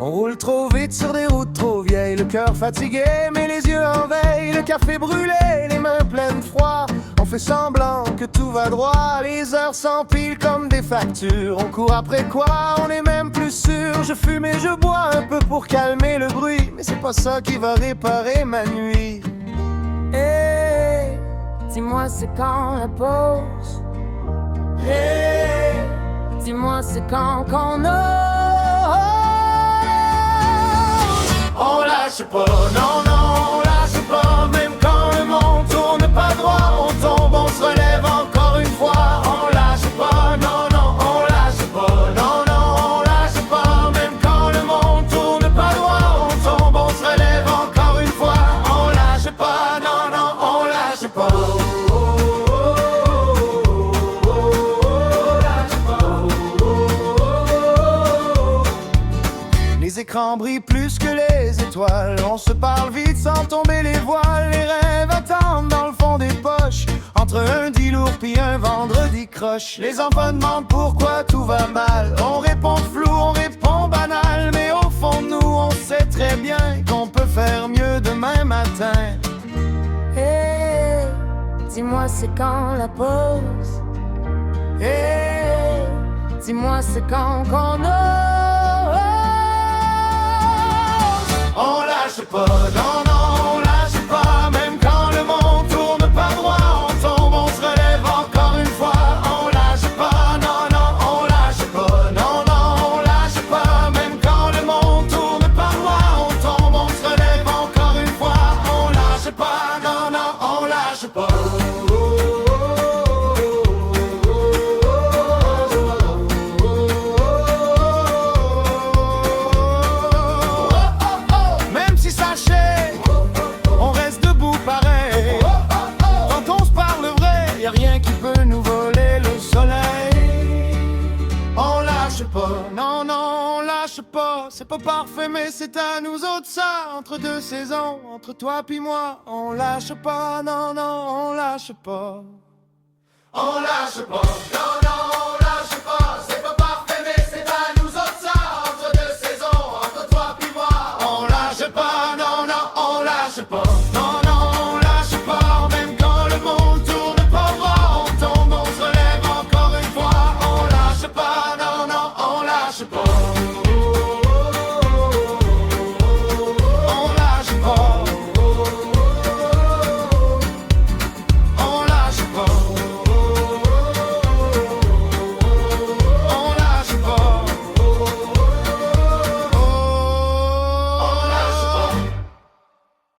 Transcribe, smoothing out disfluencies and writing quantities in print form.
On roule trop vite sur des routes trop vieilles, le cœur fatigué mais les yeux en veille. Le café brûlé, les mains pleines de froid, on fait semblant que tout va droit. Les heures s'empilent comme des factures, on court après quoi, on est même plus sûr. Je fume et je bois un peu pour calmer le bruit, mais c'est pas ça qui va réparer ma nuit. Hey, dis-moi c'est quand la pause. Hey, dis-moi c'est quand qu'on ose. On lâche pas, non, non, on lâche pas. Même quand le monde tourne pas droit, on tombe, on se relève encore une fois. On lâche pas, non, non, on lâche pas. Non, non, on lâche pas. Même quand le monde tourne pas droit, on tombe, on se relève encore une fois. On lâche pas, non, non, on lâche pas. Les écrans brillent plus que les étoiles, on se parle vite sans tomber les voiles. Les rêves attendent dans le fond des poches, entre un dit lourd puis un vendredi croche. Les enfants demandent pourquoi tout va mal, on répond flou, on répond banal. Mais au fond de nous on sait très bien qu'on peut faire mieux demain matin. Hey, dis-moi c'est quand la pause. Hey, dis-moi c'est quand qu'on ose. On lâche pas, non, non, on lâche pas. Même quand le monde tourne pas droit, on tombe, on se relève encore une fois. On lâche pas, non, non, on lâche pas. Non, non, on lâche pas. Même quand le monde tourne pas droit, on tombe, on se relève encore une fois. On lâche pas, non, non, on lâche pas. On reste debout pareil. Quand on se parle vrai, y'a rien qui peut nous voler le soleil. On lâche pas, non, non, on lâche pas. C'est pas parfait mais c'est à nous autres ça. Entre deux saisons, entre toi puis moi. On lâche pas, non, non, on lâche pas. On lâche pas, non, non.